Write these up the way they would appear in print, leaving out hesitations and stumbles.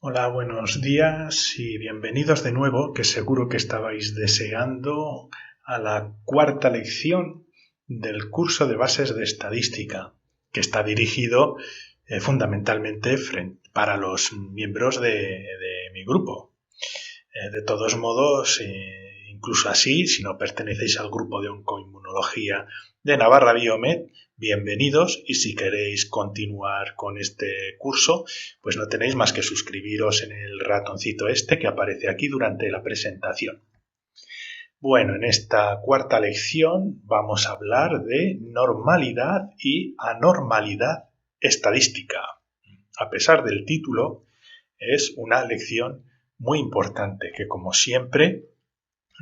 Hola, buenos días y bienvenidos de nuevo, que seguro que estabais deseando a la cuarta lección del curso de bases de estadística, que está dirigido fundamentalmente para los miembros de mi grupo. De todos modos, incluso así, si no pertenecéis al grupo de oncoinmunología de Navarra Biomed, bienvenidos, y si queréis continuar con este curso, pues no tenéis más que suscribiros en el ratoncito este que aparece aquí durante la presentación. Bueno, en esta cuarta lección vamos a hablar de normalidad y anormalidad estadística. A pesar del título, es una lección muy importante que, como siempre,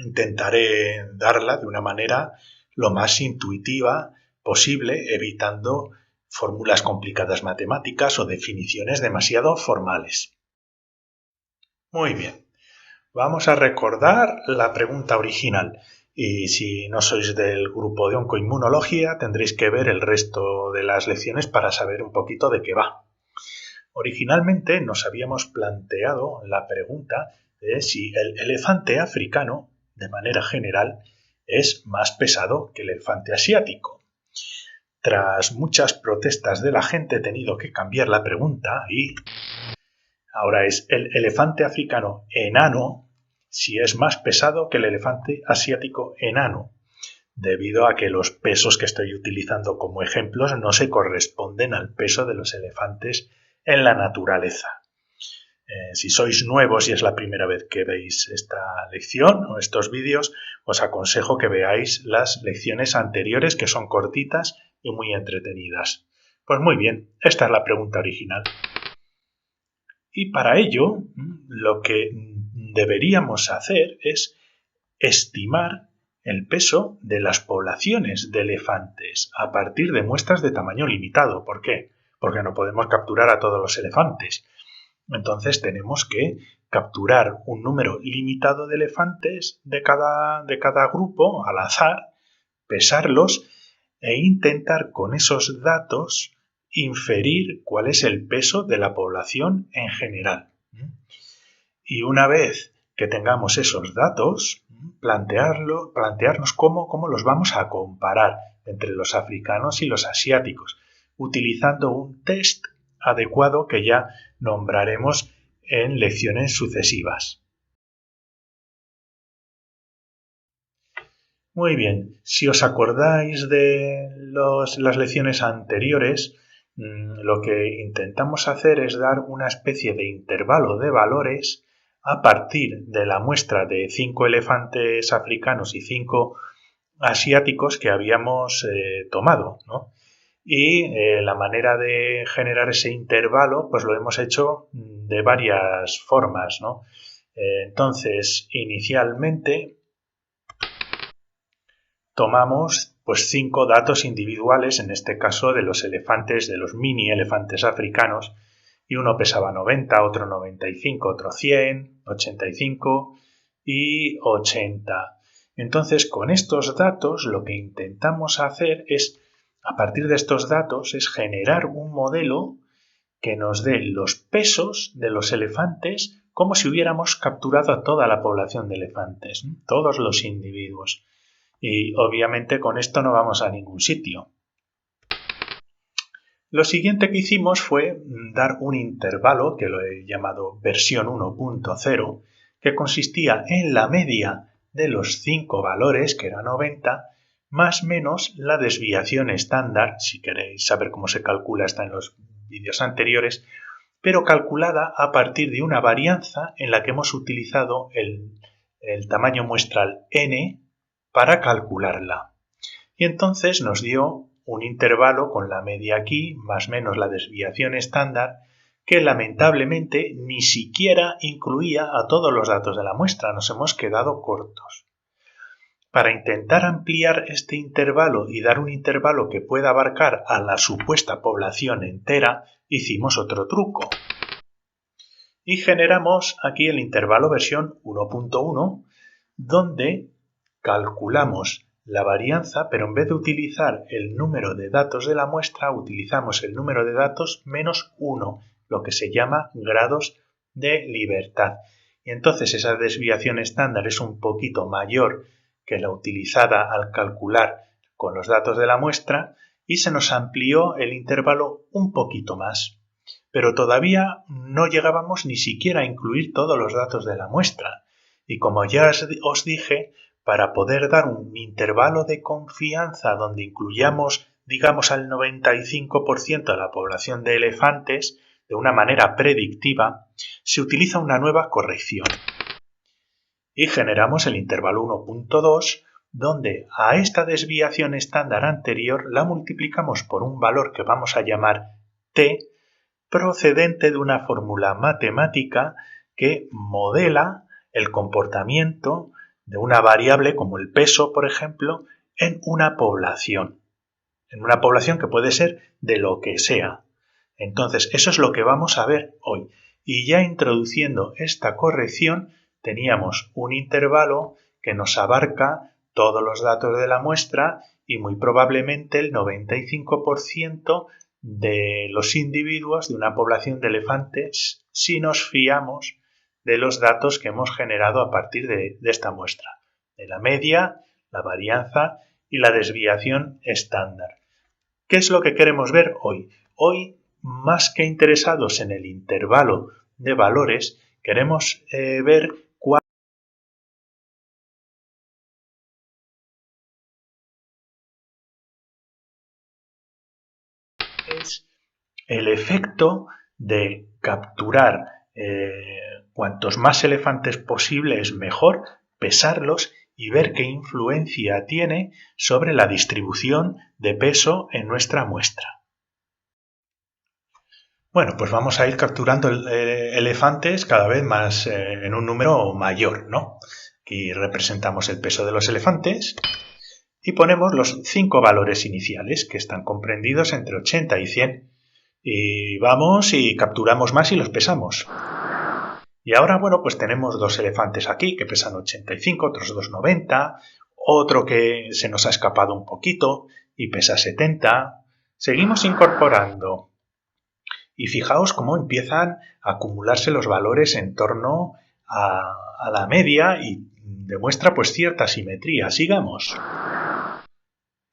intentaré darla de una manera lo más intuitiva posible, evitando fórmulas complicadas matemáticas o definiciones demasiado formales. Muy bien, vamos a recordar la pregunta original. Y si no sois del grupo de oncoinmunología, tendréis que ver el resto de las lecciones para saber un poquito de qué va. Originalmente nos habíamos planteado la pregunta de si el elefante africano, de manera general, es más pesado que el elefante asiático. Tras muchas protestas de la gente he tenido que cambiar la pregunta y ahora es el elefante africano enano si es más pesado que el elefante asiático enano, debido a que los pesos que estoy utilizando como ejemplos no se corresponden al peso de los elefantes en la naturaleza. Si sois nuevos y es la primera vez que veis esta lección o estos vídeos, os aconsejo que veáis las lecciones anteriores, que son cortitas y muy entretenidas. Pues muy bien, esta es la pregunta original. Y para ello, lo que deberíamos hacer es estimar el peso de las poblaciones de elefantes a partir de muestras de tamaño limitado. ¿Por qué? Porque no podemos capturar a todos los elefantes. Entonces tenemos que capturar un número limitado de elefantes de cada grupo al azar, pesarlos e intentar con esos datos inferir cuál es el peso de la población en general. Y una vez que tengamos esos datos, plantearnos cómo los vamos a comparar entre los africanos y los asiáticos, utilizando un test adecuado que ya nombraremos en lecciones sucesivas. Muy bien, si os acordáis de las lecciones anteriores, lo que intentamos hacer es dar una especie de intervalo de valores a partir de la muestra de 5 elefantes africanos y 5 asiáticos que habíamos tomado, ¿no? Y la manera de generar ese intervalo, pues lo hemos hecho de varias formas, ¿no? Entonces, inicialmente tomamos pues 5 datos individuales, en este caso de los elefantes, de los mini elefantes africanos, y uno pesaba 90, otro 95, otro 100, 85 y 80. Entonces, con estos datos lo que intentamos hacer es, a partir de estos datos, es generar un modelo que nos dé los pesos de los elefantes como si hubiéramos capturado a toda la población de elefantes, ¿no? Todos los individuos. Y obviamente con esto no vamos a ningún sitio. Lo siguiente que hicimos fue dar un intervalo, que lo he llamado versión 1.0, que consistía en la media de los 5 valores, que era 90, más menos la desviación estándar, si queréis saber cómo se calcula, está en los vídeos anteriores, pero calculada a partir de una varianza en la que hemos utilizado el tamaño muestral n para calcularla. Y entonces nos dio un intervalo con la media aquí, más o menos la desviación estándar, que lamentablemente ni siquiera incluía a todos los datos de la muestra, nos hemos quedado cortos. Para intentar ampliar este intervalo y dar un intervalo que pueda abarcar a la supuesta población entera, hicimos otro truco. Y generamos aquí el intervalo versión 1.1, donde calculamos la varianza, pero en vez de utilizar el número de datos de la muestra, utilizamos el número de datos menos 1, lo que se llama grados de libertad. Y entonces esa desviación estándar es un poquito mayor que la utilizada al calcular con los datos de la muestra y se nos amplió el intervalo un poquito más. Pero todavía no llegábamos ni siquiera a incluir todos los datos de la muestra. Y como ya os dije, para poder dar un intervalo de confianza donde incluyamos, digamos, al 95% de la población de elefantes de una manera predictiva, se utiliza una nueva corrección. Y generamos el intervalo 1.2, donde a esta desviación estándar anterior la multiplicamos por un valor que vamos a llamar t, procedente de una fórmula matemática que modela el comportamiento de una variable como el peso, por ejemplo, en una población. En una población que puede ser de lo que sea. Entonces, eso es lo que vamos a ver hoy. Y ya introduciendo esta corrección, teníamos un intervalo que nos abarca todos los datos de la muestra y muy probablemente el 95% de los individuos de una población de elefantes si nos fiamos de los datos que hemos generado a partir de esta muestra, de la media, la varianza y la desviación estándar. ¿Qué es lo que queremos ver hoy? Hoy, más que interesados en el intervalo de valores, queremos ver cuál es el efecto de capturar cuantos más elefantes posibles mejor, pesarlos y ver qué influencia tiene sobre la distribución de peso en nuestra muestra. Bueno, pues vamos a ir capturando elefantes cada vez más en un número mayor, ¿no? Aquí representamos el peso de los elefantes y ponemos los 5 valores iniciales que están comprendidos entre 80 y 100. Y vamos y capturamos más y los pesamos. Y ahora, bueno, pues tenemos 2 elefantes aquí que pesan 85, otros 2 90, otro que se nos ha escapado un poquito y pesa 70. Seguimos incorporando. Y fijaos cómo empiezan a acumularse los valores en torno a la media y demuestra pues cierta simetría. Sigamos.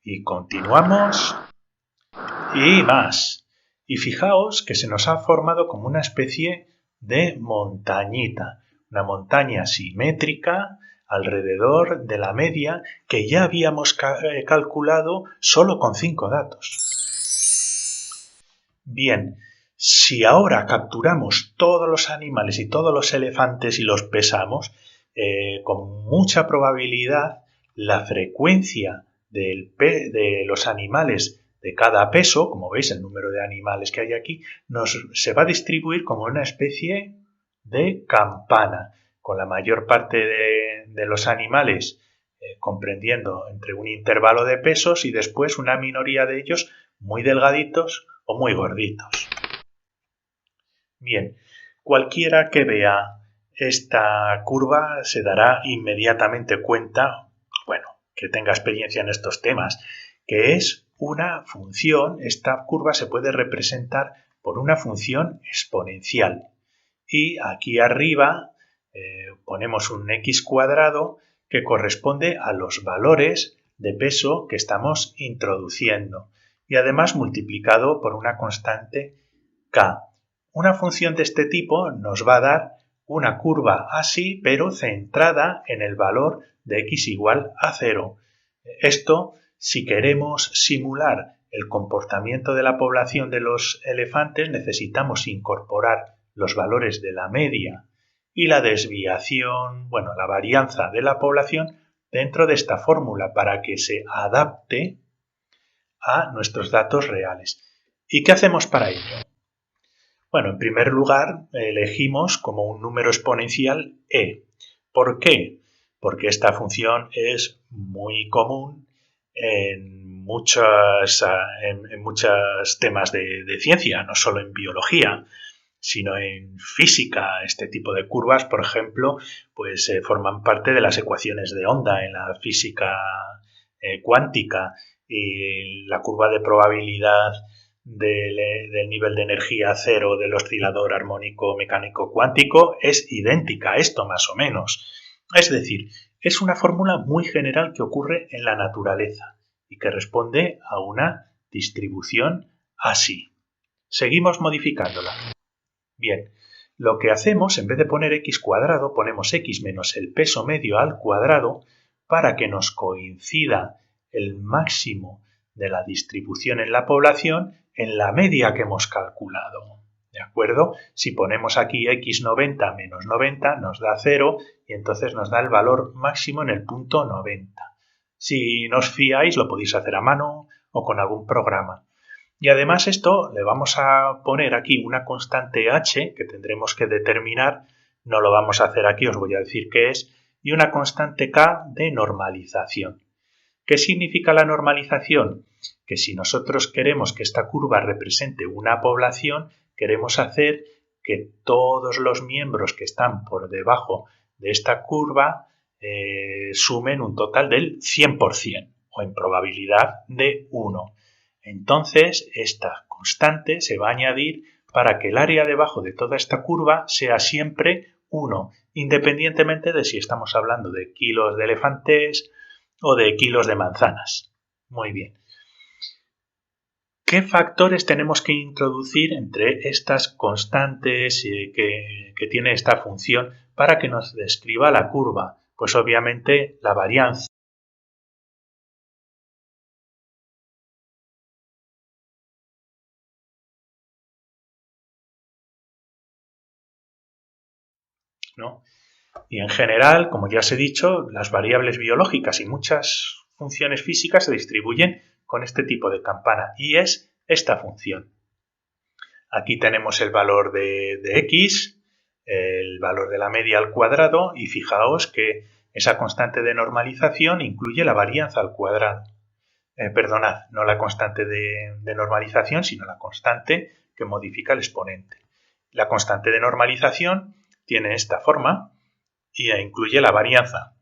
Y continuamos. Y más. Y fijaos que se nos ha formado como una especie de montañita, una montaña simétrica alrededor de la media que ya habíamos calculado solo con 5 datos. Bien, si ahora capturamos todos los animales y todos los elefantes y los pesamos, con mucha probabilidad la frecuencia de los animales de cada peso, como veis el número de animales que hay aquí, se va a distribuir como una especie de campana, con la mayor parte de los animales comprendiendo entre un intervalo de pesos y después una minoría de ellos muy delgaditos o muy gorditos. Bien, cualquiera que vea esta curva se dará inmediatamente cuenta, bueno, que tenga experiencia en estos temas, que es una función. Esta curva se puede representar por una función exponencial. Y aquí arriba ponemos un x cuadrado que corresponde a los valores de peso que estamos introduciendo. Y además multiplicado por una constante k. Una función de este tipo nos va a dar una curva así, pero centrada en el valor de x igual a 0. Esto, si queremos simular el comportamiento de la población de los elefantes, necesitamos incorporar los valores de la media y la desviación, bueno, la varianza de la población dentro de esta fórmula para que se adapte a nuestros datos reales. ¿Y qué hacemos para ello? Bueno, en primer lugar, elegimos como un número exponencial e. ¿Por qué? Porque esta función es muy común en muchos temas de ciencia, no solo en biología, sino en física. Este tipo de curvas, por ejemplo, pues forman parte de las ecuaciones de onda en la física cuántica, y la curva de probabilidad del nivel de energía cero del oscilador armónico mecánico cuántico es idéntica a esto más o menos. Es decir, es una fórmula muy general que ocurre en la naturaleza y que responde a una distribución así. Seguimos modificándola. Bien, lo que hacemos, en vez de poner x cuadrado, ponemos x menos el peso medio al cuadrado para que nos coincida el máximo de la distribución en la población en la media que hemos calculado. ¿De acuerdo? Si ponemos aquí x90 menos 90 nos da 0 y entonces nos da el valor máximo en el punto 90. Si no os fiáis lo podéis hacer a mano o con algún programa. Y además esto le vamos a poner aquí una constante h que tendremos que determinar, no lo vamos a hacer aquí, os voy a decir qué es, y una constante k de normalización. ¿Qué significa la normalización? Que si nosotros queremos que esta curva represente una población, queremos hacer que todos los miembros que están por debajo de esta curva sumen un total del 100% o en probabilidad de 1. Entonces, esta constante se va a añadir para que el área debajo de toda esta curva sea siempre 1, independientemente de si estamos hablando de kilos de elefantes o de kilos de manzanas. Muy bien. ¿Qué factores tenemos que introducir entre estas constantes que tiene esta función para que nos describa la curva? Pues obviamente la varianza. ¿No? Y en general, como ya os he dicho, las variables biológicas y muchas funciones físicas se distribuyen con este tipo de campana y es esta función. Aquí tenemos el valor de x, el valor de la media al cuadrado y fijaos que esa constante de normalización incluye la varianza al cuadrado. Perdonad, no la constante de normalización, sino la constante que modifica el exponente. La constante de normalización tiene esta forma y incluye la varianza.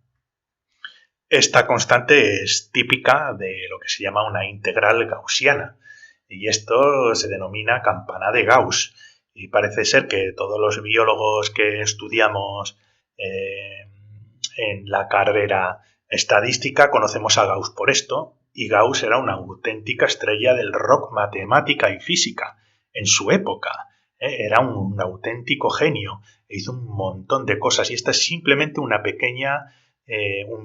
Esta constante es típica de lo que se llama una integral gaussiana y esto se denomina campana de Gauss. Y parece ser que todos los biólogos que estudiamos en la carrera estadística conocemos a Gauss por esto, y Gauss era una auténtica estrella del rock matemática y física en su época. Era un auténtico genio e hizo un montón de cosas y esta es simplemente un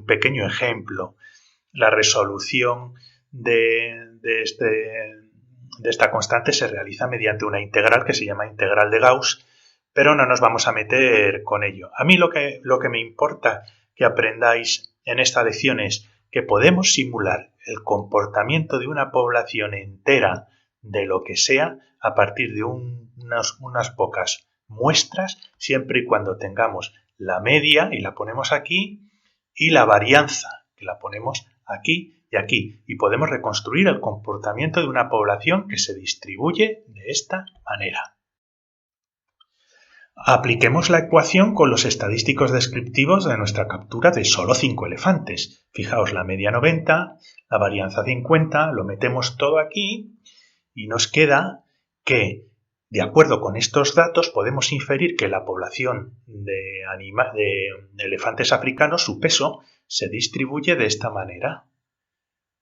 pequeño ejemplo. La resolución de esta constante se realiza mediante una integral que se llama integral de Gauss, pero no nos vamos a meter con ello. A mí lo que me importa que aprendáis en esta lección es que podemos simular el comportamiento de una población entera de lo que sea a partir de unas pocas muestras, siempre y cuando tengamos la media, y la ponemos aquí, y la varianza, que la ponemos aquí y aquí. Y podemos reconstruir el comportamiento de una población que se distribuye de esta manera. Apliquemos la ecuación con los estadísticos descriptivos de nuestra captura de solo 5 elefantes. Fijaos, la media 90, la varianza 50, lo metemos todo aquí y nos queda que, de acuerdo con estos datos, podemos inferir que la población de elefantes africanos, su peso, se distribuye de esta manera.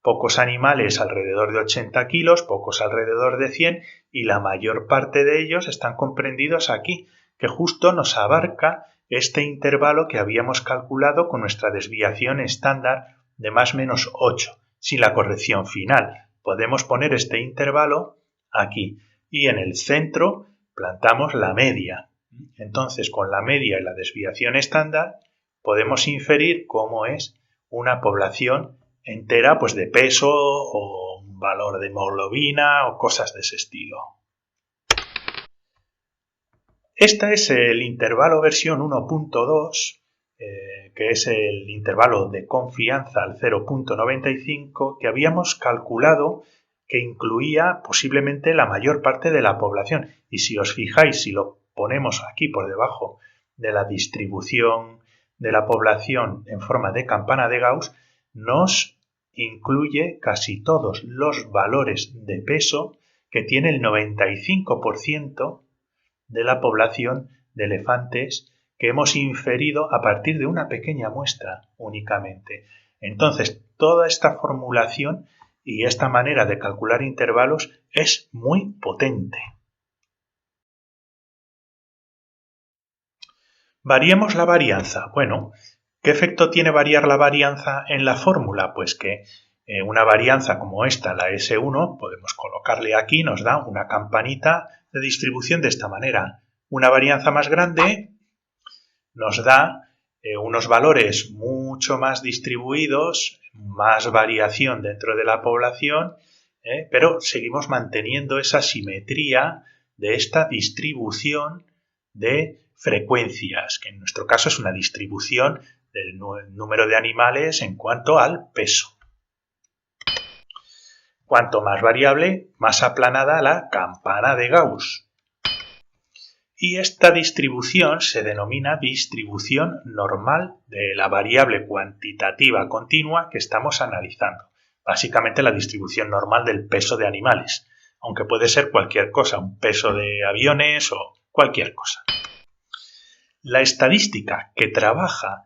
Pocos animales alrededor de 80 kilos, pocos alrededor de 100 y la mayor parte de ellos están comprendidos aquí, que justo nos abarca este intervalo que habíamos calculado con nuestra desviación estándar de más o menos 8, sin la corrección final. Podemos poner este intervalo aquí y en el centro plantamos la media. Entonces, con la media y la desviación estándar podemos inferir cómo es una población entera, pues de peso o un valor de hemoglobina o cosas de ese estilo. Este es el intervalo versión 1.2, que es el intervalo de confianza al 0.95 que habíamos calculado que incluía posiblemente la mayor parte de la población. Y si os fijáis, si lo ponemos aquí por debajo de la distribución de la población en forma de campana de Gauss, nos incluye casi todos los valores de peso que tiene el 95% de la población de elefantes que hemos inferido a partir de una pequeña muestra únicamente. Entonces, toda esta formulación y esta manera de calcular intervalos es muy potente. Variemos la varianza. Bueno, ¿qué efecto tiene variar la varianza en la fórmula? Pues que una varianza como esta, la S1, podemos colocarle aquí, nos da una campanita de distribución de esta manera. Una varianza más grande nos da unos valores mucho más distribuidos, más variación dentro de la población, pero seguimos manteniendo esa simetría de esta distribución de frecuencias, que en nuestro caso es una distribución del número de animales en cuanto al peso. Cuanto más variable, más aplanada la campana de Gauss. Y esta distribución se denomina distribución normal de la variable cuantitativa continua que estamos analizando. Básicamente la distribución normal del peso de animales, aunque puede ser cualquier cosa, un peso de aviones o cualquier cosa. La estadística que trabaja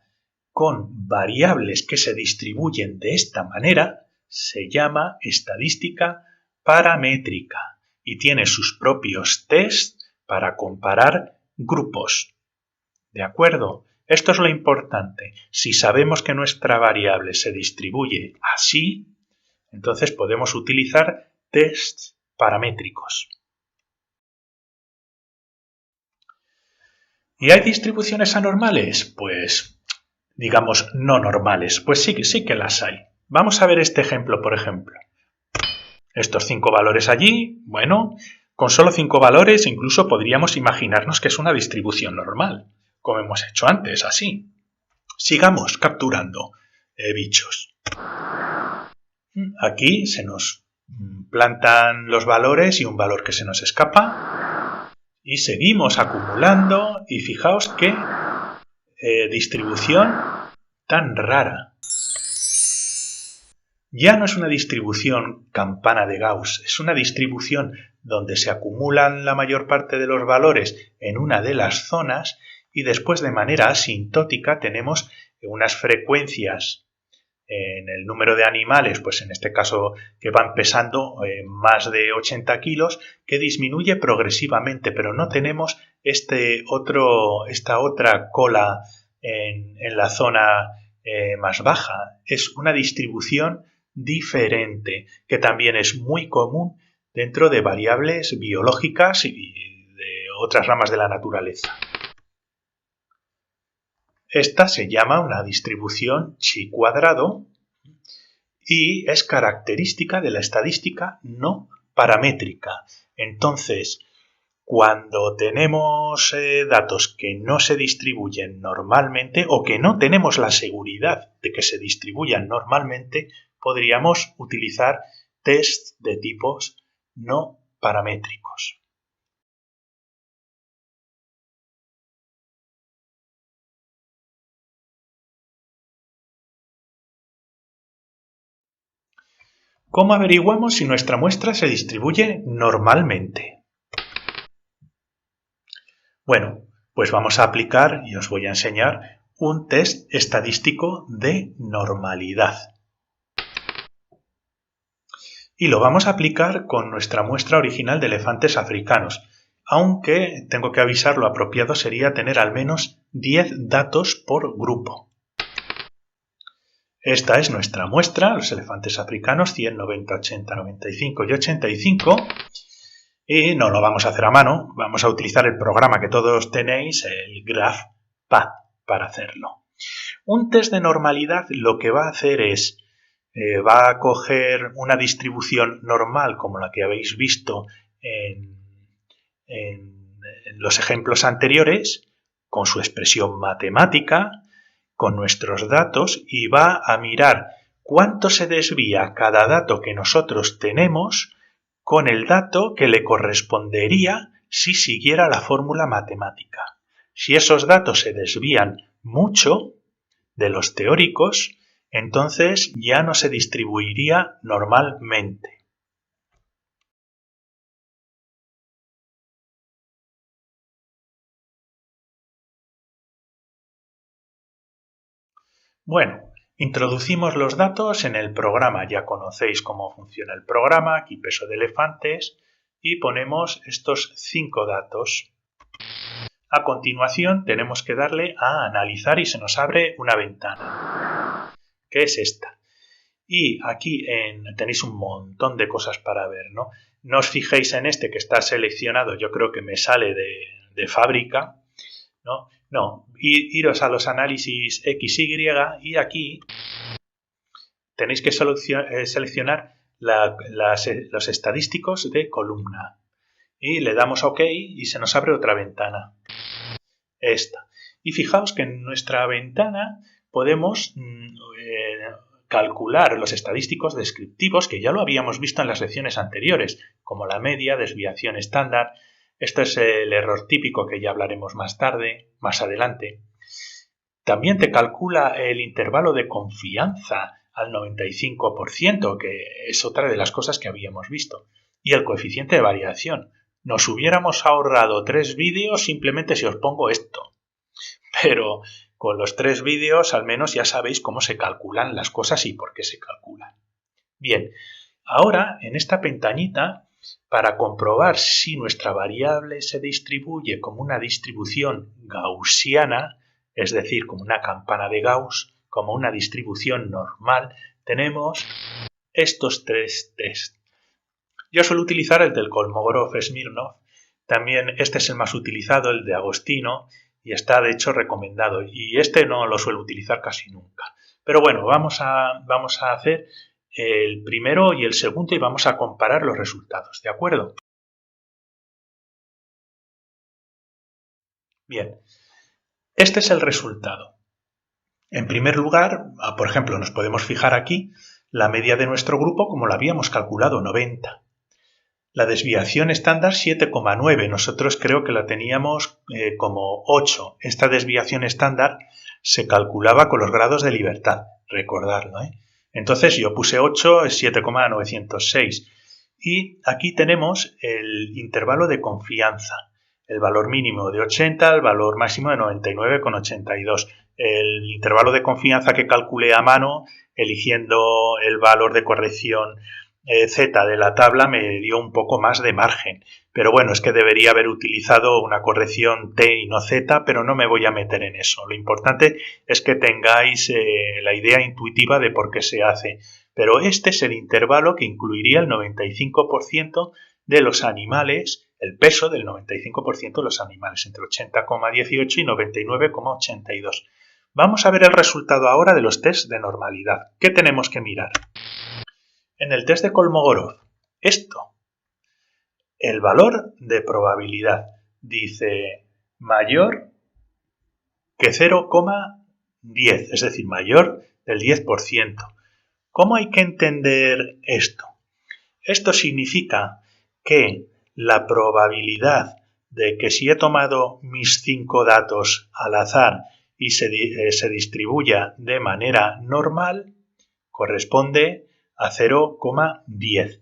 con variables que se distribuyen de esta manera se llama estadística paramétrica y tiene sus propios tests para comparar grupos. ¿De acuerdo? Esto es lo importante. Si sabemos que nuestra variable se distribuye así, entonces podemos utilizar tests paramétricos. ¿Y hay distribuciones anormales? Pues, digamos, no normales. Pues sí que las hay. Vamos a ver este ejemplo, por ejemplo. Estos 5 valores allí, bueno, con solo 5 valores incluso podríamos imaginarnos que es una distribución normal, como hemos hecho antes, así. Sigamos capturando bichos. Aquí se nos plantan los valores y un valor que se nos escapa. Y seguimos acumulando y fijaos qué distribución tan rara. Ya no es una distribución campana de Gauss, es una distribución donde se acumulan la mayor parte de los valores en una de las zonas y después de manera asintótica tenemos unas frecuencias en el número de animales, pues en este caso que van pesando más de 80 kilos, que disminuye progresivamente, pero no tenemos esta otra cola en la zona más baja. Es una distribución diferente, que también es muy común dentro de variables biológicas y de otras ramas de la naturaleza. Esta se llama una distribución chi cuadrado y es característica de la estadística no paramétrica. Entonces, cuando tenemos datos que no se distribuyen normalmente o que no tenemos la seguridad de que se distribuyan normalmente, podríamos utilizar tests de tipos no paramétricos. ¿Cómo averiguamos si nuestra muestra se distribuye normalmente? Bueno, pues vamos a aplicar, y os voy a enseñar, un test estadístico de normalidad. Y lo vamos a aplicar con nuestra muestra original de elefantes africanos, aunque tengo que avisar, lo apropiado sería tener al menos 10 datos por grupo. Esta es nuestra muestra, los elefantes africanos, 100, 90, 80, 95 y 85. Y no lo vamos a hacer a mano, vamos a utilizar el programa que todos tenéis, el GraphPad, para hacerlo. Un test de normalidad lo que va a hacer es, va a coger una distribución normal como la que habéis visto en los ejemplos anteriores, con su expresión matemática, con nuestros datos, y va a mirar cuánto se desvía cada dato que nosotros tenemos con el dato que le correspondería si siguiera la fórmula matemática. Si esos datos se desvían mucho de los teóricos, entonces ya no se distribuiría normalmente. Bueno, introducimos los datos en el programa. Ya conocéis cómo funciona el programa, aquí peso de elefantes, y ponemos estos 5 datos. A continuación tenemos que darle a analizar y se nos abre una ventana, que es esta. Y aquí tenéis un montón de cosas para ver, ¿no? No os fijéis en este que está seleccionado, yo creo que me sale de fábrica, ¿no? No, iros a los análisis XY y aquí tenéis que seleccionar los estadísticos de columna. Y le damos a OK y se nos abre otra ventana. Esta. Y fijaos que en nuestra ventana podemos calcular los estadísticos descriptivos que ya lo habíamos visto en las lecciones anteriores, como la media, desviación estándar. Esto es el error típico que ya hablaremos más tarde, más adelante. También te calcula el intervalo de confianza al 95%, que es otra de las cosas que habíamos visto, y el coeficiente de variación. Nos hubiéramos ahorrado 3 vídeos simplemente si os pongo esto. Pero con los 3 vídeos al menos ya sabéis cómo se calculan las cosas y por qué se calculan. Bien, ahora en esta pestañita, para comprobar si nuestra variable se distribuye como una distribución gaussiana, es decir, como una campana de Gauss, como una distribución normal, tenemos estos 3 tests. Yo suelo utilizar el del Kolmogorov-Smirnov, también este es el más utilizado, el de Agostino, y está de hecho recomendado, y este no lo suelo utilizar casi nunca. Pero bueno, vamos a hacer el primero y el segundo y vamos a comparar los resultados, ¿de acuerdo? Bien, este es el resultado. En primer lugar, por ejemplo, nos podemos fijar aquí la media de nuestro grupo como la habíamos calculado, 90. La desviación estándar 7,9. Nosotros creo que la teníamos como 8. Esta desviación estándar se calculaba con los grados de libertad, recordadlo, ¿eh? Entonces yo puse 8, es 7,906. Y aquí tenemos el intervalo de confianza. El valor mínimo de 80, el valor máximo de 99,82. El intervalo de confianza que calculé a mano, eligiendo el valor de corrección Z de la tabla, me dio un poco más de margen. Pero bueno, es que debería haber utilizado una corrección T y no Z, pero no me voy a meter en eso. Lo importante es que tengáis la idea intuitiva de por qué se hace. Pero este es el intervalo que incluiría el 95% de los animales, el peso del 95% de los animales, entre 80,18 y 99,82. Vamos a ver el resultado ahora de los test de normalidad. ¿Qué tenemos que mirar? En el test de Kolmogorov, esto, el valor de probabilidad, dice mayor que 0,10, es decir, mayor del 10%. ¿Cómo hay que entender esto? Esto significa que la probabilidad de que si he tomado mis 5 datos al azar y se distribuya de manera normal, corresponde a 0,10.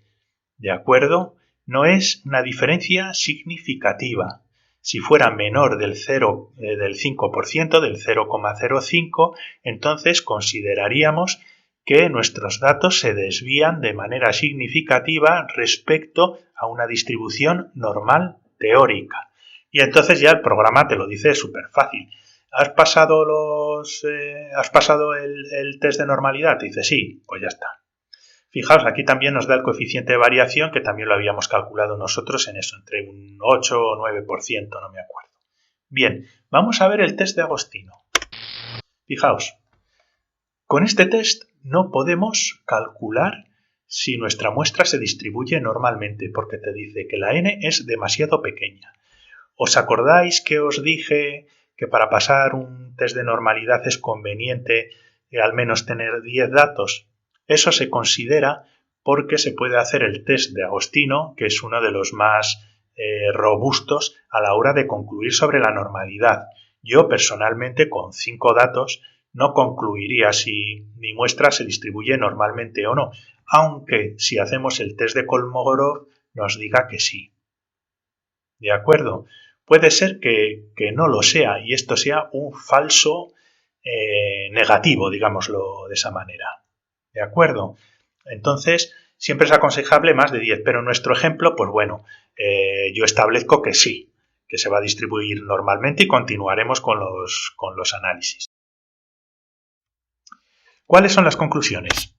¿De acuerdo? No es una diferencia significativa. Si fuera menor del 5%, del 0,05, entonces consideraríamos que nuestros datos se desvían de manera significativa respecto a una distribución normal teórica. Y entonces ya el programa te lo dice súper fácil. ¿Has pasado el test de normalidad? Te dice sí, pues ya está. Fijaos, aquí también nos da el coeficiente de variación, que también lo habíamos calculado nosotros en eso, entre un 8 o 9%, no me acuerdo. Bien, vamos a ver el test de Agostino. Fijaos, con este test no podemos calcular si nuestra muestra se distribuye normalmente, porque te dice que la n es demasiado pequeña. ¿Os acordáis que os dije que para pasar un test de normalidad es conveniente al menos tener 10 datos? Eso se considera porque se puede hacer el test de Agostino, que es uno de los más robustos a la hora de concluir sobre la normalidad. Yo personalmente con 5 datos no concluiría si mi muestra se distribuye normalmente o no, aunque si hacemos el test de Kolmogorov nos diga que sí. ¿De acuerdo? Puede ser que no lo sea y esto sea un falso negativo, digámoslo de esa manera. ¿De acuerdo? Entonces, siempre es aconsejable más de 10, pero en nuestro ejemplo, pues bueno, yo establezco que sí, que se va a distribuir normalmente y continuaremos con los análisis. ¿Cuáles son las conclusiones?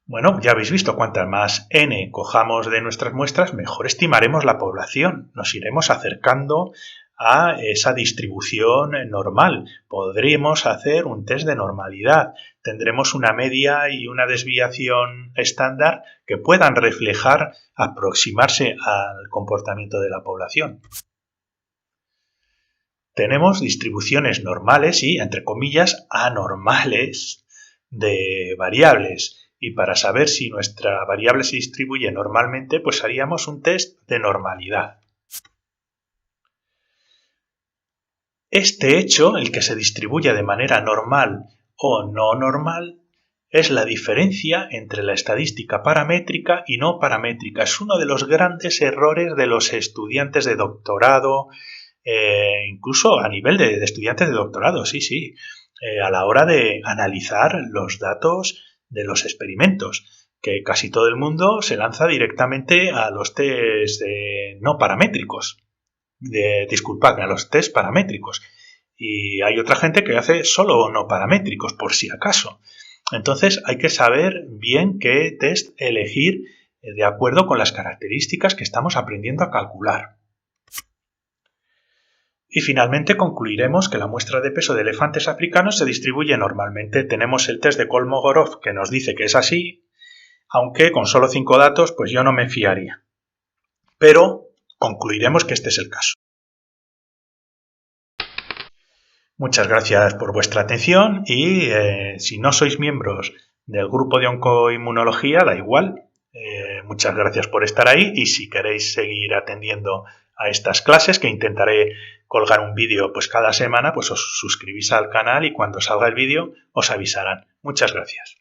Bueno, ya habéis visto, cuantas más n cojamos de nuestras muestras, mejor estimaremos la población. Nos iremos acercando a esa distribución normal. Podremos hacer un test de normalidad. Tendremos una media y una desviación estándar que puedan reflejar, aproximarse al comportamiento de la población. Tenemos distribuciones normales y, entre comillas, anormales de variables. Y para saber si nuestra variable se distribuye normalmente, pues haríamos un test de normalidad. Este hecho, el que se distribuya de manera normal o no normal, es la diferencia entre la estadística paramétrica y no paramétrica. Es uno de los grandes errores de los estudiantes de doctorado, incluso a nivel de estudiantes de doctorado, sí, a la hora de analizar los datos de los experimentos, que casi todo el mundo se lanza directamente a los test no paramétricos, disculpadme, a los test paramétricos, y hay otra gente que hace solo no paramétricos, por si acaso. Entonces hay que saber bien qué test elegir de acuerdo con las características que estamos aprendiendo a calcular. Y finalmente concluiremos que la muestra de peso de elefantes africanos se distribuye normalmente. Tenemos el test de Kolmogorov que nos dice que es así, aunque con solo 5 datos pues yo no me fiaría. Pero concluiremos que este es el caso. Muchas gracias por vuestra atención y si no sois miembros del grupo de oncoinmunología, da igual. Muchas gracias por estar ahí y si queréis seguir atendiendo a estas clases, que intentaré colgar un vídeo pues cada semana, pues os suscribís al canal y cuando salga el vídeo os avisarán. Muchas gracias.